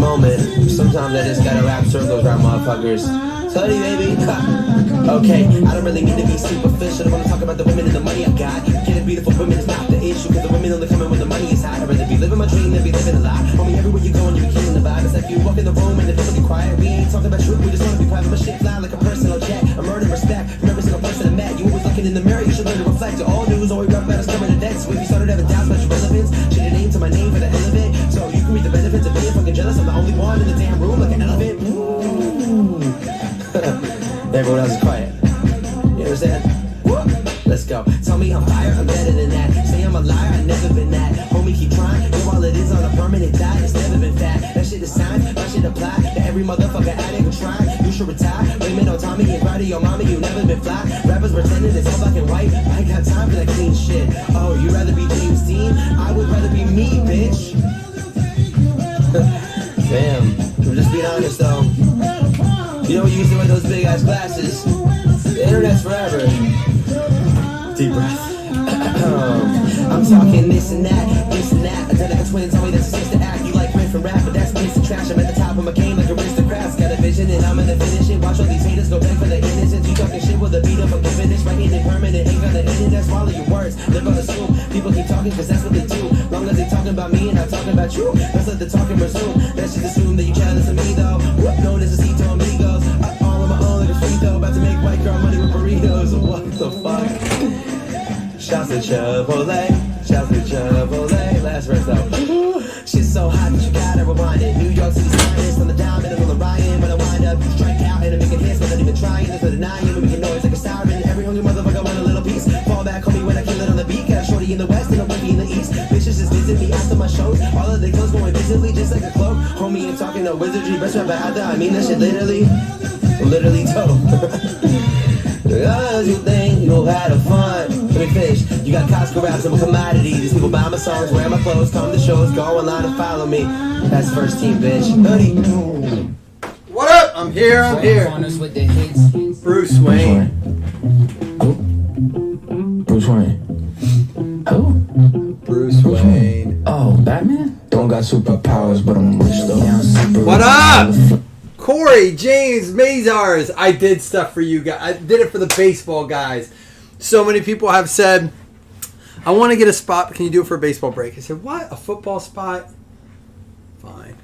moment. Sometimes I just gotta rap circles around motherfuckers. Sorry, baby. Okay, I don't really need to be superficial. I wanna talk about the women and the money I got. Getting beautiful women is not the issue, cause the women only coming when the money is high. I'd rather be living my dream than be living a lie. Homie, everywhere you go and you be killing the vibe. It's like you walk in the room and the people get quiet. We ain't talking about truth, we just wanna be private. My shit fly like a personal jet. I'm earning respect from every single person I met. You always looking in the mirror, you should learn to reflect. To all news, all we rap about is current events. When we started having doubts about your relevance, shit a name to my name for the hell of it. So you can read the benefits of being fucking jealous. I'm the only one in the damn room like an elephant. Everyone else is quiet. You understand? Let's go. Tell me I'm fire, I'm better than that. Say I'm a liar, I've never been that. Homie, keep trying. Yo, all it is on a permanent diet, it's never been fat. That shit is signed, my shit apply to every motherfucker addict who try. You should retire. Blame it on Tommy and Roddy, your mommy, you never been fly. Rappers pretending it's all black and white. I ain't got time for that clean shit. Oh, you rather be James Dean? I would rather be me, bitch. Damn. I'm just being honest though. You know, you used to wear those big ass glasses. The internet's forever. Deep breath. I'm talking this and that, this and that. Identical twins tell me that's a sister act. You like riff and rap, but that's instant trash. I'm at the top of my game like aristocrats. Got a vision and I'm gonna finish it. Watch all these haters go back for the innocence. You talking shit with a beat up, I'm giving this right in and permanent. Ain't gonna end it, that's swallow your words. They're gonna assume people keep talking cause that's what they do. Long as they talking about me and not talking about you, let's let the talking resume. Let's just assume that you jealous of me though. Known as a Cito Amigos. All on my own like a free throw. About to make white girl money with burritos. What the fuck? Shouts to Chipotle, shouts to Chipotle. Last verse though. Shit's so hot that you gotta rewind it. New York City's finest on the diamond and on the Ryan. When I wind up, you strike out and I'm making hits, but not even trying. There's no denying, we're making noise like a siren. Every hungry motherfucker want a little piece. Fall back, call me when I kill it on the beat. Got a shorty in the west and a wifey in the east. Bitches just visit me after my shows. All of their clothes going visibly just like a cloak. Homie, ain't talking no wizardry. Best rapper out there, I mean that shit literally dope. Cause you think you'll have fun. Let me finish. You got Costco raps, I'm a commodity. These people buy my songs, wear my clothes, come to shows, go online and follow me. That's first team, bitch. Hoodie. What up? I'm here. Bruce Wayne. Bruce Wayne. Who? Bruce Wayne. Oh, Batman? Don't got superpowers, but I'm rich though. What up? Corey, James, Mazars. I did stuff for you guys. I did it for the baseball guys. So many people have said, I want to get a spot. Can you do it for a baseball break? I said, what? A football spot? Fine.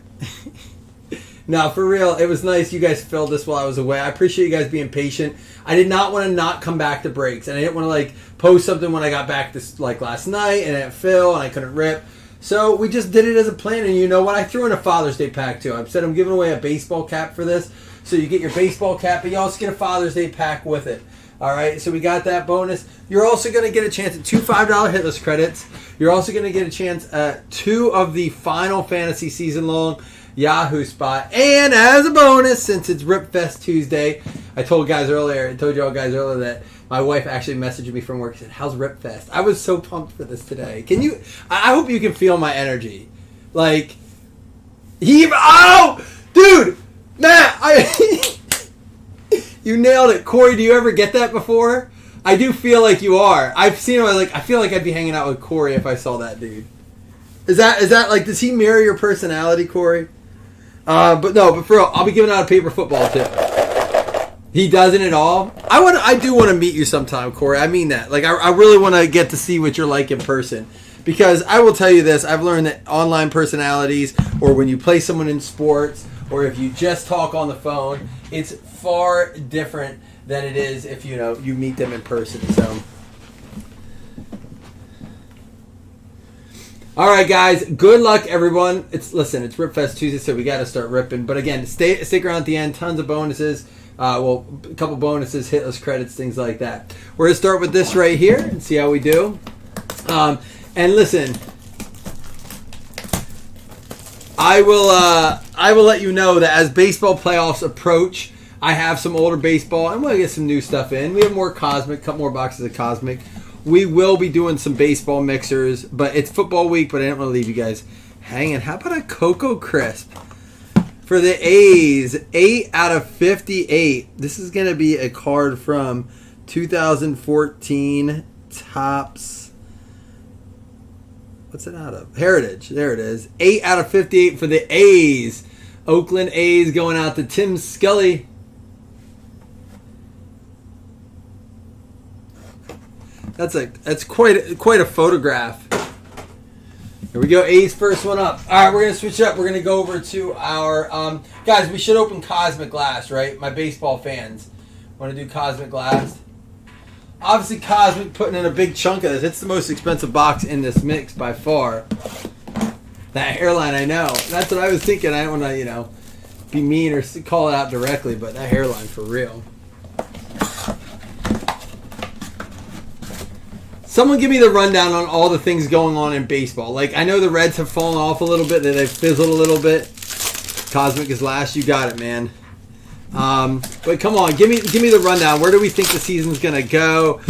No, for real, it was nice you guys filled this while I was away. I appreciate you guys being patient. I did not want to not come back to breaks. And I didn't want to post something when I got back this last night and it didn't fill and I couldn't rip. So we just did it as a plan, and you know what? I threw in a Father's Day pack too. I said I'm giving away a baseball cap for this. So you get your baseball cap, but you also get a Father's Day pack with it. All right, so we got that bonus. You're also going to get a chance at 2 $5 hitless credits. You're also going to get a chance at 2 of the Final Fantasy season-long Yahoo spot. And as a bonus, since it's Ripfest Tuesday, I told you all guys earlier that my wife actually messaged me from work and said, how's Ripfest? I was so pumped for this today. I hope you can feel my energy. Dude, Matt, you nailed it. Corey, do you ever get that before? I do feel like you are. I've seen him, I feel like I'd be hanging out with Corey if I saw that dude. Is that does he mirror your personality, Corey? But for real, I'll be giving out a paper football too. He doesn't at all. I do want to meet you sometime, Corey. I mean that. I really want to get to see what you're like in person. Because I will tell you this, I've learned that online personalities, or when you play someone in sports, or if you just talk on the phone, it's far different than it is if you meet them in person. So, all right, guys. Good luck, everyone. It's Ripfest Tuesday, so we got to start ripping. But again, stick around at the end. Tons of bonuses. A couple bonuses, hitless credits, things like that. We're gonna start with this right here and see how we do. And listen, I will let you know that as baseball playoffs approach, I have some older baseball and we'll get some new stuff in. We have more Cosmic, couple more boxes of Cosmic. We will be doing some baseball mixers, but it's football week, but I didn't want to leave you guys hanging. How about a Cocoa Crisp? For the A's, 8 out of 58. This is going to be a card from 2014 Topps. What's it out of? Heritage. There it is. 8 out of 58 for the A's. Oakland A's going out to Tim Scully. That's quite a photograph. Here we go. A's first one up. All right, we're gonna switch up. We're gonna go over to our guys. We should open Cosmic Glass, right? My baseball fans want to do Cosmic Glass. Obviously, Cosmic putting in a big chunk of this. It's the most expensive box in this mix by far. That hairline, I know. That's what I was thinking. I don't want to, be mean or call it out directly, but that hairline for real. Someone give me the rundown on all the things going on in baseball. Like, I know the Reds have fallen off a little bit. They've fizzled a little bit. Cosmic is last. You got it, man. But come on, give me the rundown. Where do we think the season's going to go?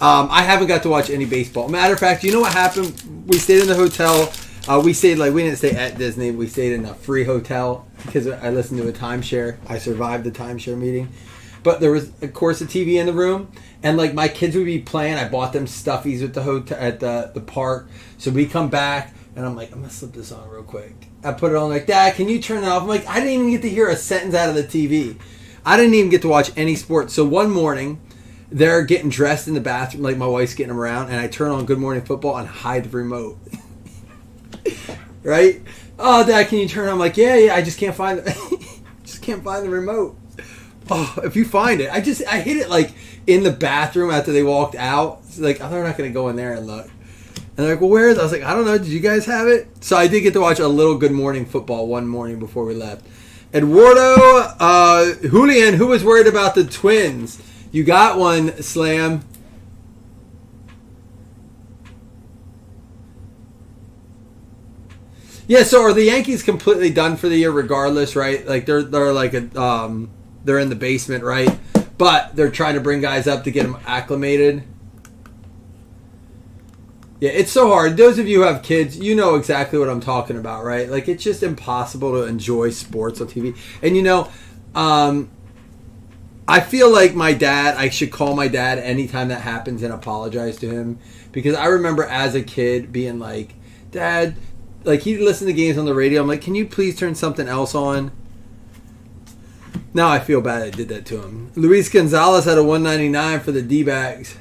I haven't got to watch any baseball. Matter of fact, you know what happened? We stayed in the hotel. We didn't stay at Disney. We stayed in a free hotel because I listened to a timeshare. I survived the timeshare meeting. But there was, of course, a TV in the room. And, like, my kids would be playing. I bought them stuffies at the hotel, at the park. So we come back, and I'm like, I'm going to slip this on real quick. I put it on, like, Dad, can you turn it off? I'm like, I didn't even get to hear a sentence out of the TV. I didn't even get to watch any sports. So one morning, they're getting dressed in the bathroom, like my wife's getting them around, and I turn on Good Morning Football and hide the remote. Right? Oh, Dad, can you turn it on? I'm like, yeah, I just can't find the remote. Oh, if you find it. I hid it, like, in the bathroom after they walked out. It's like, oh, they're not going to go in there and look. And they're like, well, where is it? I was like, I don't know. Did you guys have it? So I did get to watch a little Good Morning Football one morning before we left. Eduardo Julian, who was worried about the Twins? You got one, Slam. Yeah, so are the Yankees completely done for the year regardless, right? Like, they're like they're in the basement, right? But they're trying to bring guys up to get them acclimated. Yeah, it's so hard. Those of you who have kids, you know exactly what I'm talking about, right? Like, it's just impossible to enjoy sports on TV. And, I feel like I should call my dad anytime that happens and apologize to him. Because I remember as a kid being like, Dad, like, he'd listen to games on the radio. I'm like, can you please turn something else on? Now I feel bad I did that to him. Luis Gonzalez had a 199 for the D-backs.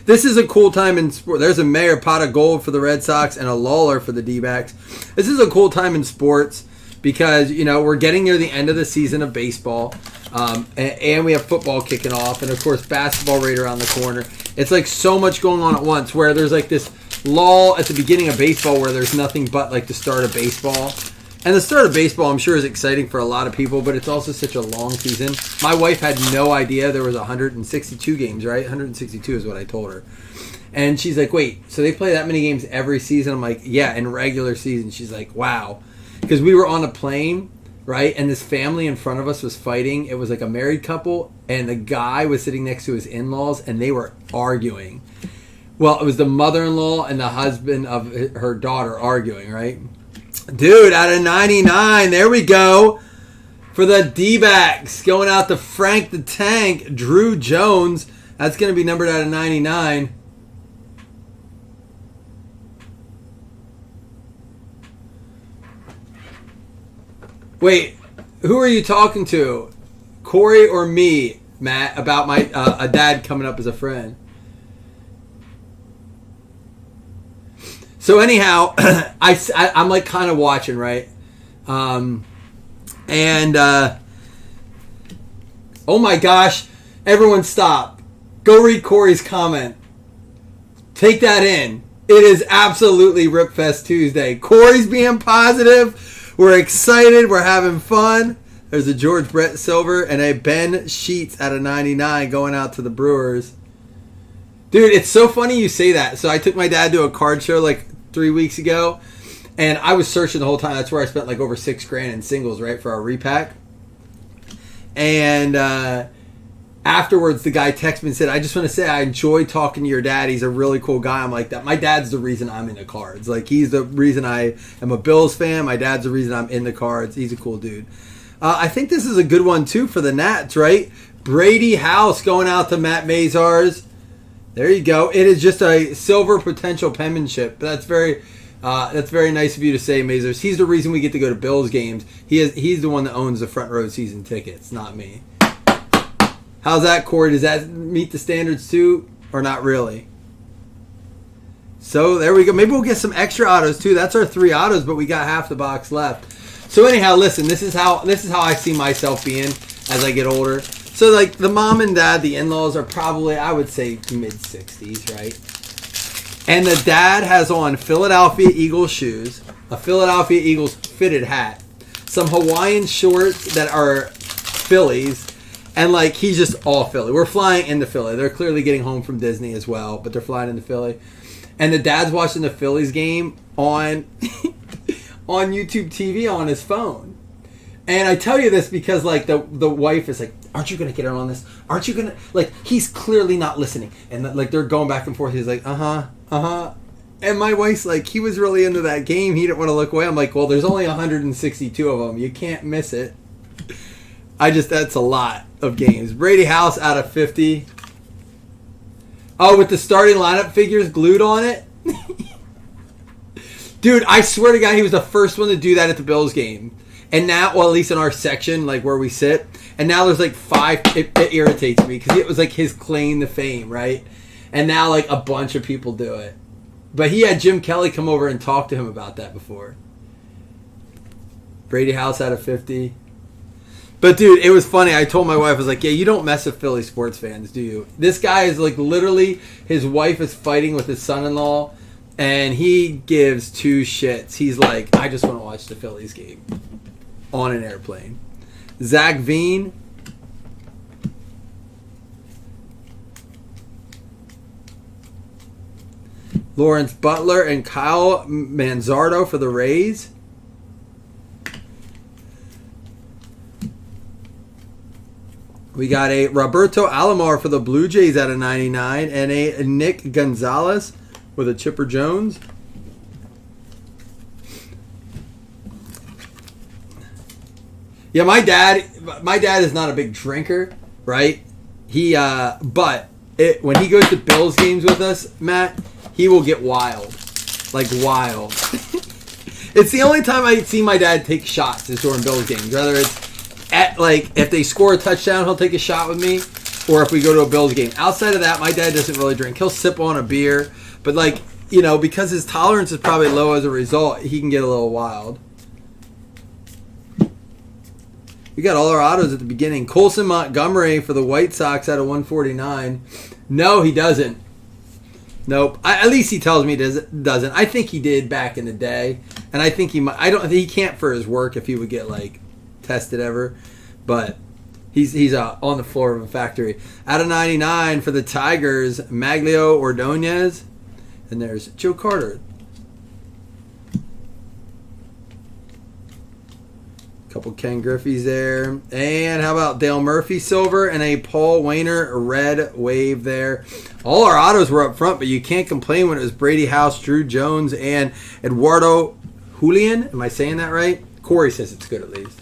This is a cool time in sport. There's a Mayer pot of gold for the Red Sox and a Lawler for the D-backs. This is a cool time in sports because, we're getting near the end of the season of baseball. And we have football kicking off. And, of course, basketball right around the corner. It's like so much going on at once where there's like this lull at the beginning of baseball where there's nothing but like the start of baseball. And the start of baseball, I'm sure, is exciting for a lot of people, but it's also such a long season. My wife had no idea there was 162 games, right? 162 is what I told her. And she's like, wait, so they play that many games every season? I'm like, yeah, in regular season. She's like, wow. Because we were on a plane, right? And this family in front of us was fighting. It was like a married couple, and the guy was sitting next to his in-laws, and they were arguing. Well, it was the mother-in-law and the husband of her daughter arguing, right? Dude, out of 99, there we go. For the D-backs, going out to Frank the Tank, Drew Jones. That's going to be numbered out of 99. Wait, who are you talking to? Corey or me, Matt, about my a dad coming up as a friend? So anyhow, I'm like kind of watching, right? Oh my gosh, everyone stop. Go read Corey's comment. Take that in. It is absolutely Ripfest Tuesday. Corey's being positive. We're excited. We're having fun. There's a George Brett Silver and a Ben Sheets out of 99 going out to the Brewers. Dude, it's so funny you say that. So I took my dad to a card show like 3 weeks ago, and I was searching the whole time. That's where I spent like over $6,000 in singles, right, for our repack. And afterwards, the guy texted me and said, I just want to say I enjoy talking to your dad. He's a really cool guy. I'm like, that. My dad's the reason I'm into cards. Like, he's the reason I am a Bills fan. My dad's the reason I'm into cards. He's a cool dude. I think this is a good one, too, for the Nats, right? Brady House going out to Matt Mazars. There you go. It is just a silver potential penmanship. That's very nice of you to say, Mazers. He's the reason we get to go to Bills games. He's the one that owns the front row season tickets, not me. How's that, Corey? Does that meet the standards too, or not really? So there we go. Maybe we'll get some extra autos too. That's our 3 autos, but we got half the box left. So anyhow, listen. This is how I see myself being as I get older. So like the mom and dad, the in-laws are probably, I would say, mid-60s, right? And the dad has on Philadelphia Eagles shoes, a Philadelphia Eagles fitted hat, some Hawaiian shorts that are Phillies, and like he's just all Philly. We're flying into Philly. They're clearly getting home from Disney as well, but they're flying into Philly. And the dad's watching the Phillies game on on YouTube TV on his phone. And I tell you this because like the wife is like, aren't you going to get in on this? Aren't you going to, like, he's clearly not listening. And like they're going back and forth. He's like, And my wife's like, he was really into that game. He didn't want to look away. I'm like, well, there's only 162 of them. You can't miss it. That's a lot of games. Brady House out of 50. Oh, with the starting lineup figures glued on it? Dude, I swear to God, he was the first one to do that at the Bills game. And now, well, at least in our section, like where we sit. And now there's like 5. It irritates me because it was like his claim to fame, right? And now like a bunch of people do it. But he had Jim Kelly come over and talk to him about that before. Brady House out of 50. But dude, it was funny. I told my wife, I was like, yeah, you don't mess with Philly sports fans, do you? This guy is like literally, his wife is fighting with his son-in-law, and he gives 2 shits. He's like, I just want to watch the Phillies game on an airplane. Zach Veen. Lawrence Butler and Kyle Manzardo for the Rays. We got a Roberto Alomar for the Blue Jays out of 99 and a Nick Gonzalez with a Chipper Jones. Yeah, my dad is not a big drinker, right? But when he goes to Bills games with us, Matt, he will get wild. Like wild. It's the only time I see my dad take shots is during Bills games. Whether it's at like if they score a touchdown, he'll take a shot with me, or if we go to a Bills game. Outside of that, my dad doesn't really drink. He'll sip on a beer, but like, you know, because his tolerance is probably low as a result, he can get a little wild. We got all our autos at the beginning. Colson Montgomery for the White Sox out of 149. No, he doesn't. Nope. At least he tells me he doesn't. I think he did back in the day, and I think he might. I don't think he can't for his work if he would get like tested ever, but he's on the floor of a factory. Out of 99 for the Tigers, Maglio Ordonez, and there's Joe Carter. Couple Ken Griffey's there. And how about Dale Murphy silver and a Paul Wainer red wave there. All our autos were up front, but you can't complain when it was Brady House, Drew Jones, and Eduardo Julian. Am I saying that right? Corey says it's good at least.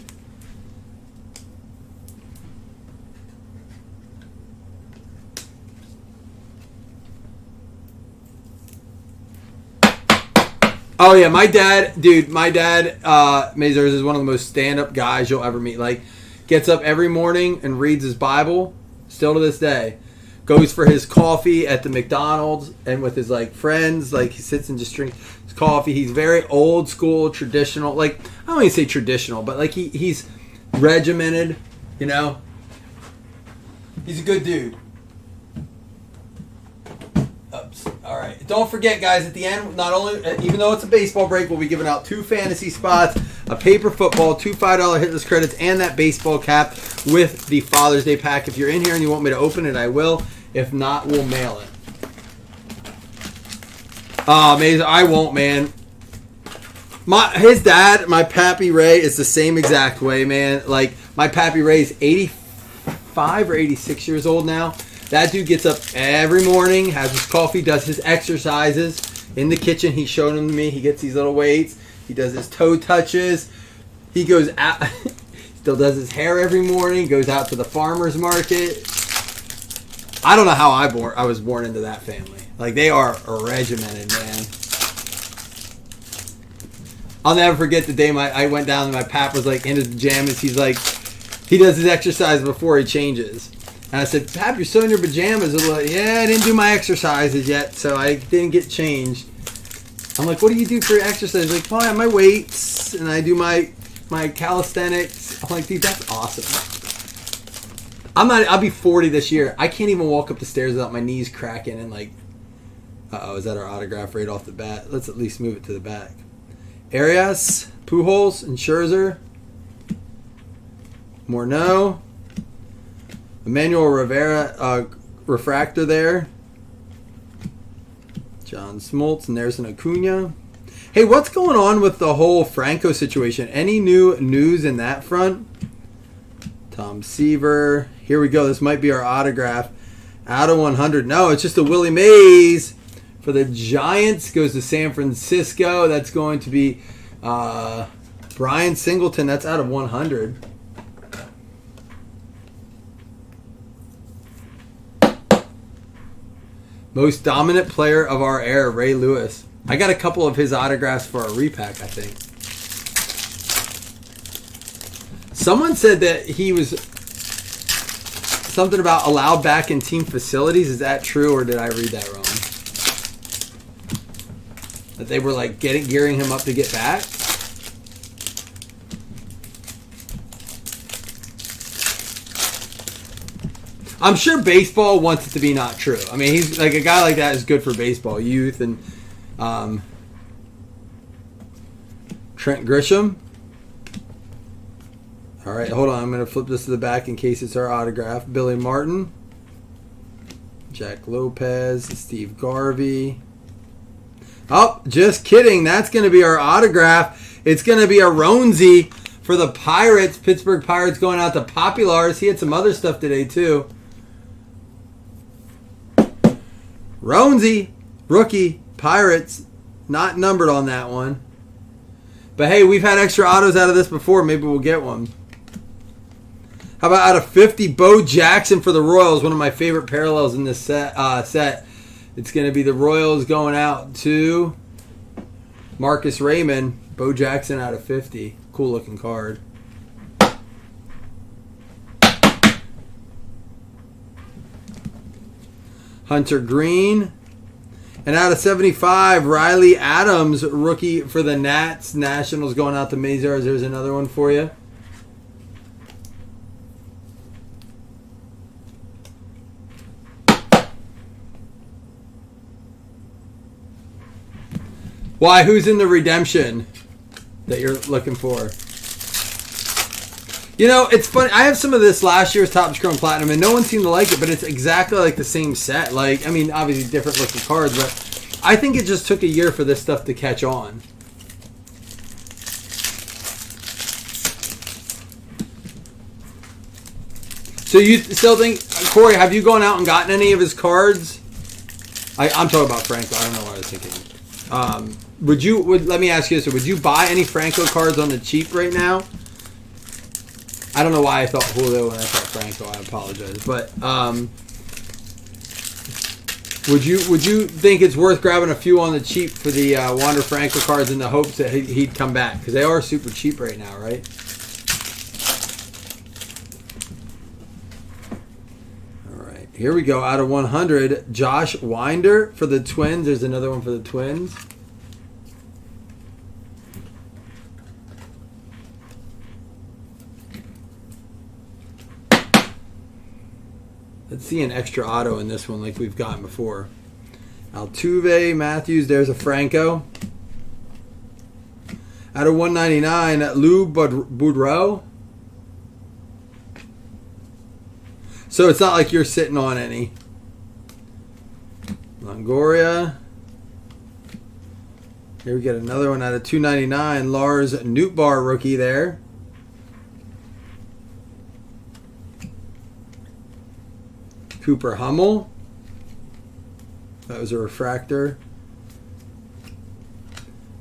Oh, yeah, my dad, Mazers, is one of the most stand-up guys you'll ever meet. Like, gets up every morning and reads his Bible, still to this day. Goes for his coffee at the McDonald's and with his, like, friends. Like, he sits and just drinks his coffee. He's very old school, traditional. Like, I don't even say traditional, but, like, he's regimented, you know? He's a good dude. Oops. All right. Don't forget, guys, at the end, not only, even though it's a baseball break, we'll be giving out 2 fantasy spots, a paper football, 2 $5 hitless credits, and that baseball cap with the Father's Day pack. If you're in here and you want me to open it, I will. If not, we'll mail it. Oh, amazing. I won't, man. His dad, my Pappy Ray, is the same exact way, man. Like, my Pappy Ray is 85 or 86 years old now. That dude gets up every morning, has his coffee, does his exercises in the kitchen. He showed them to me. He gets these little weights. He does his toe touches. He goes out, still does his hair every morning, goes out to the farmer's market. I don't know how I was born into that family. Like, they are regimented, man. I'll never forget the day I went down and my pap was like in his pajamas. He's like, he does his exercise before he changes. And I said, Pap, you're still in your pajamas. He's like, yeah, I didn't do my exercises yet, so I didn't get changed. I'm like, what do you do for your exercise? He's like, well, I have my weights and I do my calisthenics. I'm like, dude, that's awesome. I'll be 40 this year. I can't even walk up the stairs without my knees cracking and like, is that our autograph right off the bat? Let's at least move it to the back. Arias, Pujols, and Scherzer. Morneau. Emmanuel Rivera, refractor there. John Smoltz, and there's an Acuna. Hey, what's going on with the whole Franco situation? Any new news in that front? Tom Seaver. Here we go. This might be our autograph. Out of 100. No, it's just a Willie Mays for the Giants. Goes to San Francisco. That's going to be Brian Singleton. That's out of 100. Most dominant player of our era, Ray Lewis. I got a couple of his autographs for a repack, I think. Someone said that he was something about allowed back in team facilities. Is that true, or did I read that wrong? That they were like gearing him up to get back? I'm sure baseball wants it to be not true. I mean, he's like a guy like that is good for baseball, youth, and Trent Grisham. All right, hold on. I'm going to flip this to the back in case it's our autograph. Billy Martin, Jack Lopez, Steve Garvey. Oh, just kidding. That's going to be our autograph. It's going to be a Ronesy for the Pirates. Pittsburgh Pirates going out to Populars. He had some other stuff today, too. Ronesy, rookie, Pirates, not numbered on that one. But hey, we've had extra autos out of this before. Maybe we'll get one. How about out of 50, Bo Jackson for the Royals, one of my favorite parallels in this set. It's going to be the Royals going out to Marcus Raymond. Bo Jackson out of 50. Cool looking card. Hunter Green. And out of 75, Riley Adams, rookie for the Nats. Nationals going out to Mazars. There's another one for you. Why? Who's in the redemption that you're looking for? You know, it's funny. I have some of this last year's Topps Chrome Platinum, and no one seemed to like it, but it's exactly like the same set. Like, I mean, obviously different looking cards, but I think it just took a year for this stuff to catch on. So you still think, Corey, have you gone out and gotten any of his cards? I'm talking about Franco. I don't know what I was thinking. Let me ask you this. Would you buy any Franco cards on the cheap right now? I don't know why I thought Julio when I thought Franco. I apologize. But would you think it's worth grabbing a few on the cheap for the Wander Franco cards in the hopes that he'd come back? Because they are super cheap right now, right? All right. Here we go. Out of 100, Josh Winder for the Twins. There's another one for the Twins. Let's see an extra auto in this one like we've gotten before. Altuve, Matthews, there's a Franco. Out of 199, Lou Boudreau. So it's not like you're sitting on any. Longoria. Here we get another one out of 299, Lars Nootbaar rookie there. Cooper Hummel. That was a refractor.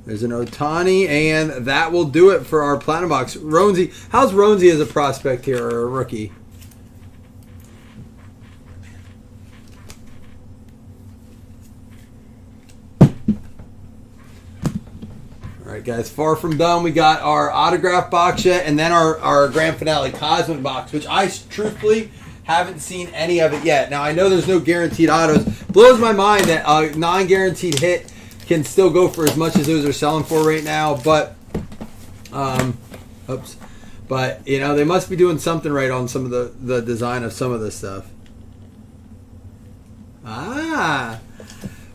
There's an Ohtani, and that will do it for our Platinum Box. Ronesy. How's Ronesy as a prospect here, or a rookie? right, guys, far from done. We got our autograph box yet, and then our grand finale Cosmic box, which I truthfully haven't seen any of it yet. Now, I know there's no guaranteed autos. Blows my mind that a non-guaranteed hit can still go for as much as those are selling for right now, but oops. But, you know, they must be doing something right on some of the design of some of this stuff.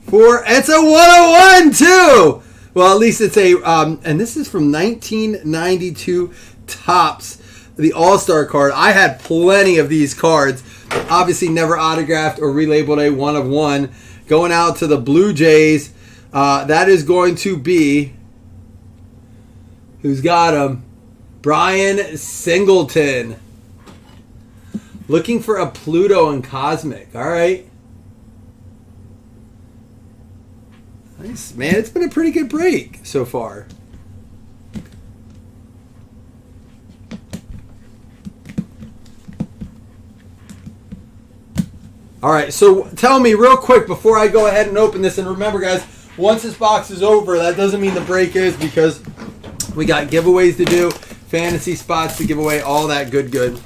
It's a 101 too. Well, at least it's a and this is from 1992 Topps, the All-Star card. I had plenty of these cards. Obviously, never autographed or relabeled a 1 of 1. Going out to the Blue Jays. That is going to be, who's got him? Brian Singleton. Looking for a Pluto and Cosmic. All right. Nice, man. It's been a pretty good break so far. All right, so tell me real quick before I go ahead and open this. And remember, guys, once this box is over, that doesn't mean the break is, because we got giveaways to do, fantasy spots to give away, all that good.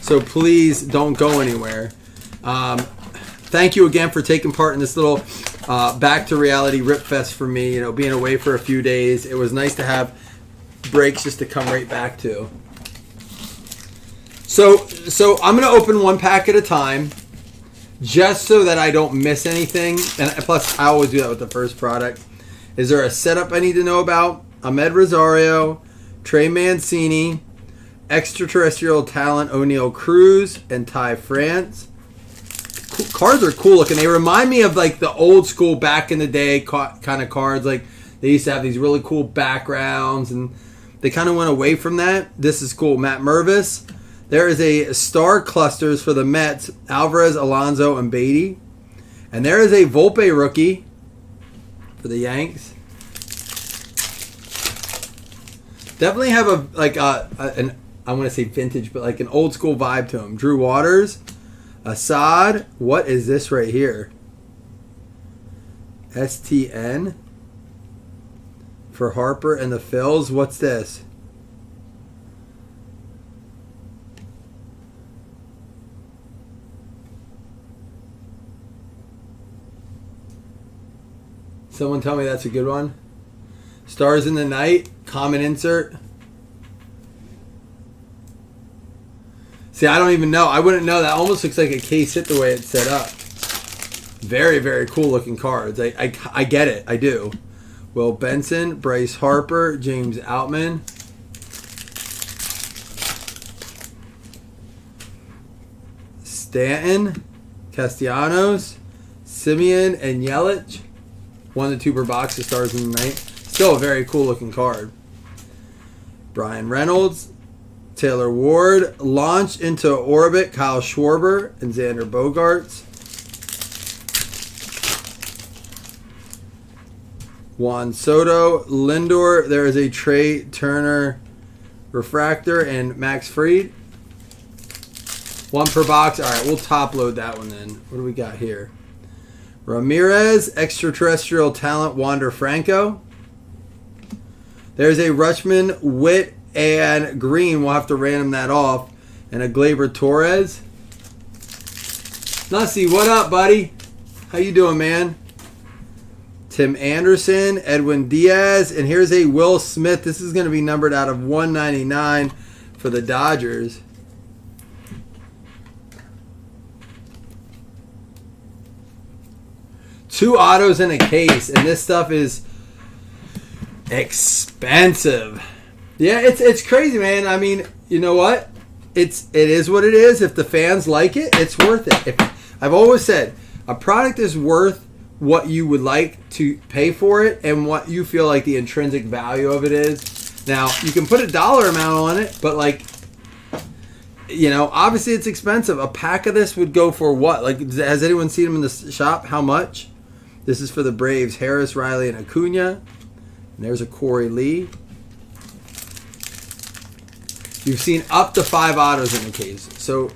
So please don't go anywhere. Thank you again for taking part in this little back to reality Ripfest for me. You know, being away for a few days, it was nice to have breaks just to come right back to. So I'm gonna open one pack at a time, just so that I don't miss anything. And plus, I always do that with the first product. Is there a setup I need to know about? Ahmed Rosario, Trey Mancini, extraterrestrial talent O'Neal Cruz, and Ty France. Cards are cool looking. They remind me of like the old school back in the day kind of cards. Like they used to have these really cool backgrounds, and they kind of went away from that. This is cool. Matt Mervis. There is a star clusters for the Mets: Alvarez, Alonso, and Beatty. And there is a Volpe rookie for the Yanks. Definitely have an I want to say vintage, but like an old school vibe to him. Drew Waters. Assad, what is this right here? STN for Harper and the Phils. What's this? Someone tell me that's a good one. Stars in the Night, common insert. See, I don't even know. I wouldn't know. That almost looks like a case hit the way it's set up. Very, very cool looking cards. I get it. I do. Will Benson, Bryce Harper, James Outman. Stanton, Castellanos, Simeon, and Yelich. 1 to 2 per box of Stars in the Night. Still a very cool looking card. Brian Reynolds, Taylor Ward, Launch into Orbit, Kyle Schwarber, and Xander Bogaerts. Juan Soto, Lindor. There is a Trey Turner refractor and Max Fried. 1 per box. All right, we'll top load that one then. What do we got here? Ramirez, extraterrestrial talent Wander Franco. There's a Rutschman, Witt, and Green. We'll have to random that off. And a Gleyber Torres. Nussy, what up, buddy? How you doing, man? Tim Anderson, Edwin Diaz, and here's a Will Smith. This is going to be numbered out of 199 for the Dodgers. Two autos in a case, and this stuff is expensive. Yeah, it's crazy, man. I mean, you know what? It is what it is. If the fans like it, it's worth it. I've always said a product is worth what you would like to pay for it and what you feel like the intrinsic value of it is. Now, you can put a dollar amount on it, but like, you know, obviously it's expensive. A pack of this would go for what? Like, has anyone seen them in the shop? How much? This is for the Braves: Harris, Riley, and Acuna. And there's a Corey Lee. You've seen up to 5 autos in the case. So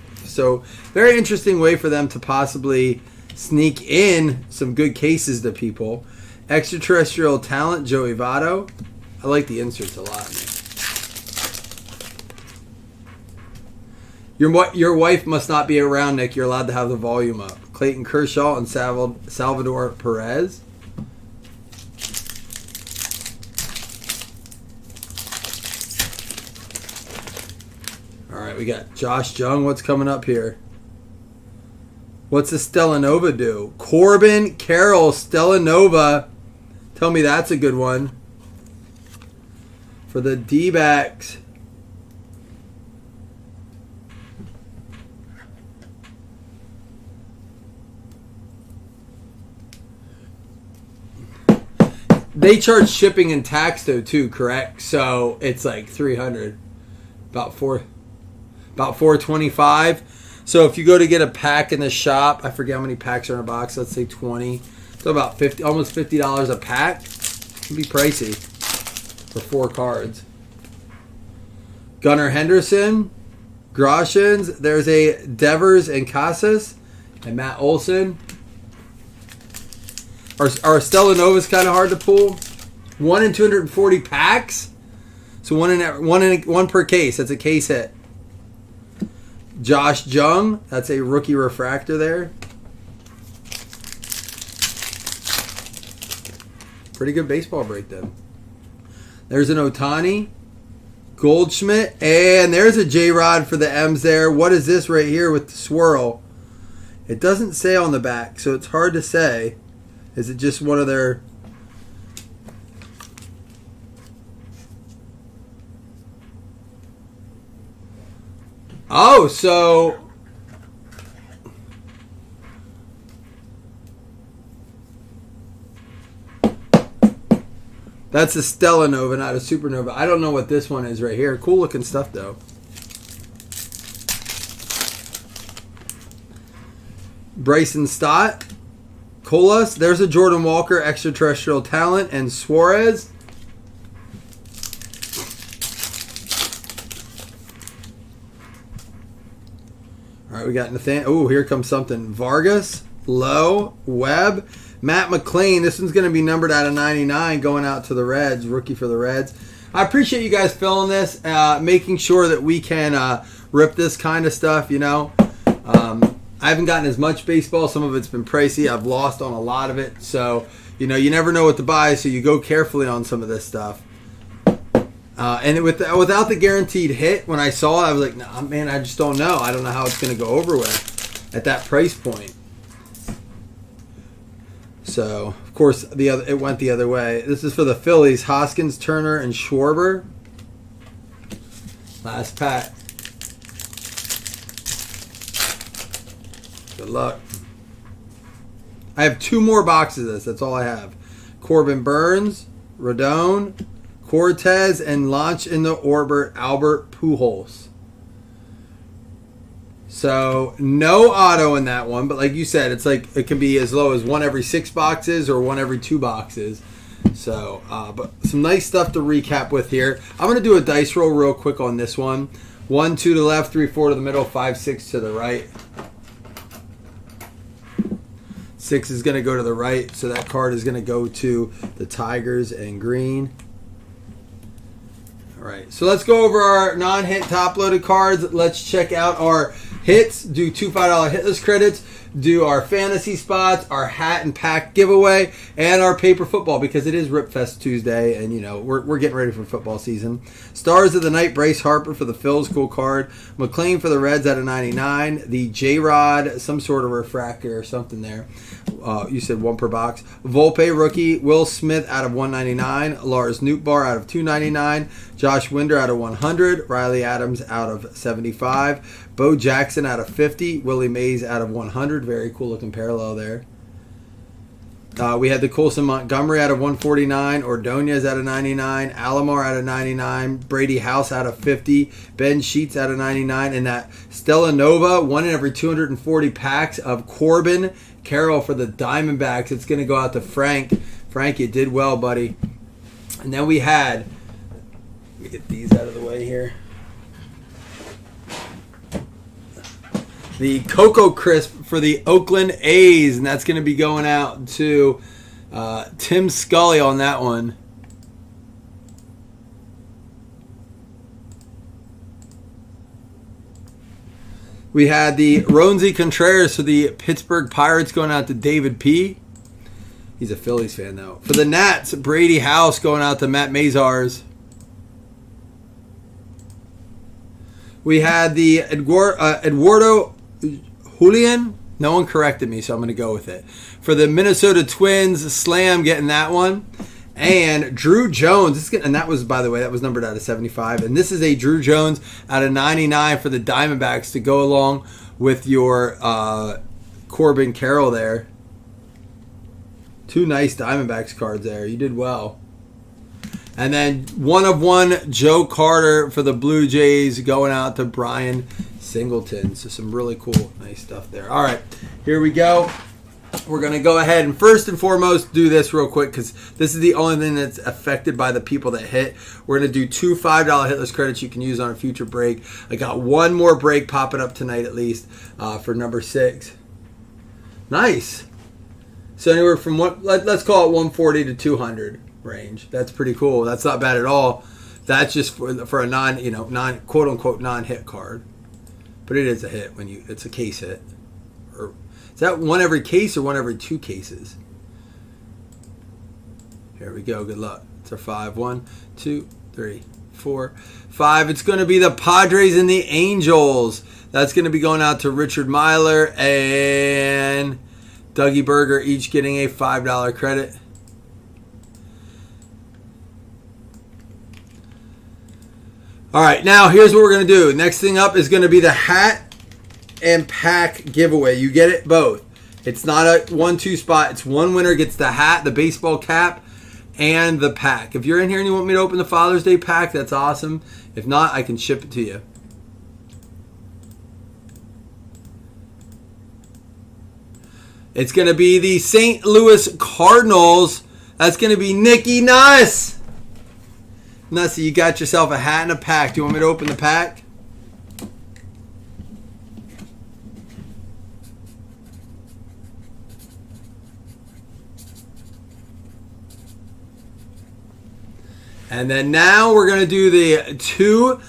very interesting way for them to possibly sneak in some good cases to people. Extraterrestrial talent, Joey Votto. I like the inserts a lot. Your wife must not be around, Nick. You're allowed to have the volume up. Clayton Kershaw and Salvador Perez. All right, we got Josh Jung. What's coming up here? What's the Stellanova do? Corbin Carroll Stellanova. Tell me that's a good one. For the D-backs. They charge shipping and tax though too, correct? So it's like $300, about $425. So if you go to get a pack in the shop, I forget how many packs are in a box. Let's say 20. So about almost $50 a pack. It'd be pricey for 4 cards. Gunnar Henderson, Groshans. There's a Devers and Casas and Matt Olson. Our Stellanova's kind of hard to pull. 1 in 240 packs. So one per case. That's a case hit. Josh Jung. That's a rookie refractor there. Pretty good baseball break then. There's an Ohtani. Goldschmidt. And there's a J-Rod for the M's there. What is this right here with the swirl? It doesn't say on the back, so it's hard to say. Is it just one of their... Oh, so... That's a Stellanova, not a Supernova. I don't know what this one is right here. Cool looking stuff, though. Bryson Stott. Colas, there's a Jordan Walker extraterrestrial talent, and Suarez. All right, we got Nathan. Oh, here comes something. Vargas, Lowe, Webb, Matt McLean. This one's going to be numbered out of 99, going out to the Reds, rookie for the Reds. I appreciate you guys filling this, making sure that we can rip this kind of stuff, you know. I haven't gotten as much baseball. Some of it's been pricey. I've lost on a lot of it. So, you know, you never know what to buy, so you go carefully on some of this stuff. And without the guaranteed hit, when I saw it, I was like, nah, man, I just don't know. I don't know how it's going to go over with at that price point. So, of course, it went the other way. This is for the Phillies. Hoskins, Turner, and Schwarber. Last pack. Good luck. I have 2 more boxes of this. That's all I have. Corbin Burns, Rodon, Cortez, and launch in the orbit Albert Pujols. So no auto in that one, but like you said, it's like it can be as low as 1 every 6 boxes or 1 every 2 boxes. So, but some nice stuff to recap with here. I'm going to do a dice roll real quick on this one. 1, 2 to the left, 3, 4 to the middle, 5, 6 to the right. 6 is going to go to the right, so that card is going to go to the Tigers and green. All right, so let's go over our non-hit top-loaded cards. Let's check out our hits, do 2 $5 hitless credits, do our fantasy spots, our hat and pack giveaway, and our paper football because it is Ripfest Tuesday, and you know we're getting ready for football season. Stars of the night: Bryce Harper for the Phils, cool card. McLean for the Reds out of 99. The J-Rod, some sort of refractor or something there. You said 1 per box. Volpe rookie. Will Smith out of 199. Lars Nootbaar out of 299. Josh Winder out of 100. Riley Adams out of 75. Bo Jackson out of 50. Willie Mays out of 100. Very cool looking parallel there. We had the Colson Montgomery out of 149. Ordonez out of 99. Alomar out of 99. Brady House out of 50. Ben Sheets out of 99. And that Stellanova, 1 in every 240 packs of Corbin Carroll for the Diamondbacks. It's going to go out to Frank. Frank, you did well, buddy. And then we had, let me get these out of the way here. The Cocoa Crisp for the Oakland A's, and that's going to be going out to Tim Scully on that one. We had the Ronzi Contreras for the Pittsburgh Pirates going out to David P. He's a Phillies fan, though. For the Nats, Brady House going out to Matt Mazars. We had the Eduardo Julian. No one corrected me, so I'm going to go with it. For the Minnesota Twins, Slam getting that one. And Drew Jones, and that was, by the way, that was numbered out of 75. And this is a Drew Jones out of 99 for the Diamondbacks to go along with your Corbin Carroll there. Two nice Diamondbacks cards there. You did well. And then 1 of 1 Joe Carter for the Blue Jays going out to Brian Singleton. So some really cool, nice stuff there. All right, here we go. We're going to go ahead and first and foremost do this real quick because this is the only thing that's affected by the people that hit. We're going to do 2 $5 hitless credits you can use on a future break. I got one more break popping up tonight at least for number 6. Nice. So anywhere from let's call it 140 to 200 range. That's pretty cool. That's not bad at all. That's just for a non quote unquote non-hit card, but it is a hit when it's a case hit. Or is that one every case or one every 2 cases? Here we go. Good luck. It's our 5. 1, 2, 3, 4, 5. It's going to be the Padres and the Angels. That's going to be going out to Richard Myler and Dougie Berger, each getting a $5 credit. All right, now here's what we're going to do. Next thing up is going to be the hat and pack giveaway. You get it both. It's not a 1-2 spot. It's one winner gets the hat, the baseball cap, and the pack. If you're in here and you want me to open the Father's Day pack, that's awesome. If not, I can ship it to you. It's going to be the St. Louis Cardinals. That's going to be Nicky Nuss. Nussy, you got yourself a hat and a pack. Do you want me to open the pack? And then now we're going to do the 2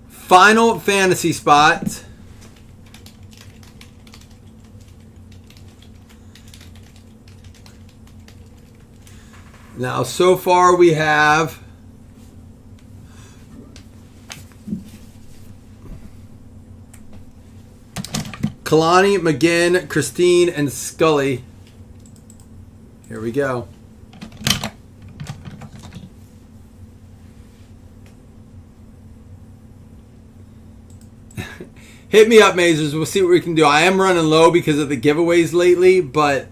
final fantasy spots. Now, so far we have Kalani, McGinn, Christine, and Scully. Here we go. Hit me up, Mazers. We'll see what we can do. I am running low because of the giveaways lately, but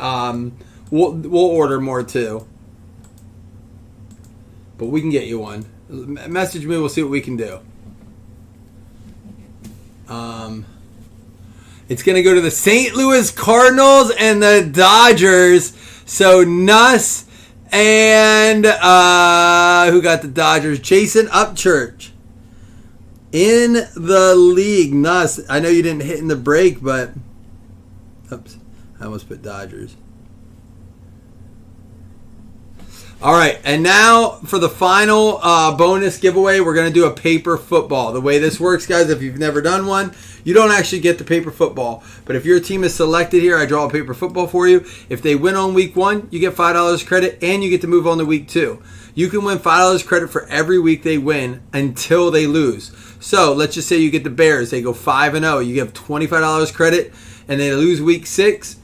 we'll order more too. But we can get you one. Message me. We'll see what we can do. It's going to go to the St. Louis Cardinals and the Dodgers. So Nuss and who got the Dodgers? Jason Upchurch. In the league, Nuss. I know you didn't hit in the break, but oops, I almost put Dodgers. All right, and now for the final bonus giveaway, we're going to do a paper football. The way this works, guys, if you've never done one, you don't actually get the paper football. But if your team is selected here, I draw a paper football for you. If they win on week 1, you get $5 credit, and you get to move on to week 2. You can win $5 credit for every week they win until they lose. So let's just say you get the Bears. They go 5-0. You give $25 credit, and they lose week 6.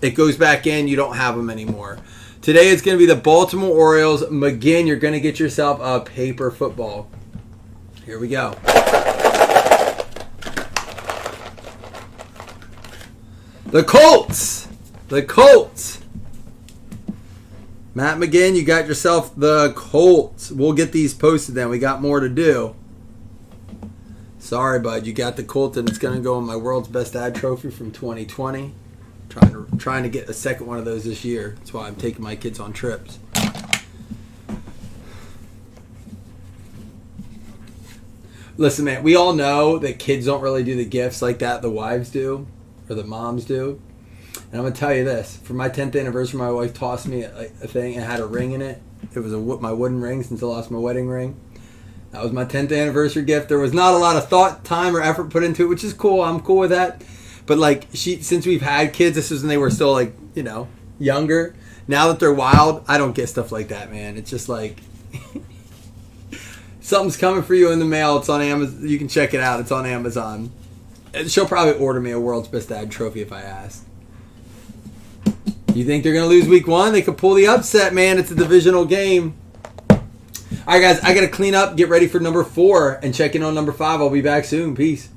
It goes back in. You don't have them anymore. Today it's going to be the Baltimore Orioles. McGinn, you're going to get yourself a paper football. Here we go. The Colts. The Colts. Matt McGinn, you got yourself the Colts. We'll get these posted then. We got more to do. Sorry, bud. You got the Colts, and it's going to go in my World's Best Ad trophy from 2020. Trying to get a second one of those this year. That's why I'm taking my kids on trips. Listen, man, we all know that kids don't really do the gifts like that the wives do or the moms do. And I'm going to tell you this. For my 10th anniversary, my wife tossed me a thing and had a ring in it. It was my wooden ring since I lost my wedding ring. That was my 10th anniversary gift. There was not a lot of thought, time, or effort put into it, which is cool. I'm cool with that. But like since we've had kids, this was when they were still like younger. Now that they're wild, I don't get stuff like that, man. It's just like something's coming for you in the mail. It's on Amazon. You can check it out. It's on Amazon. She'll probably order me a World's Best Dad trophy if I ask. You think they're going to lose week 1? They could pull the upset, man. It's a divisional game. All right, guys. I got to clean up, get ready for number 4, and check in on number 5. I'll be back soon. Peace.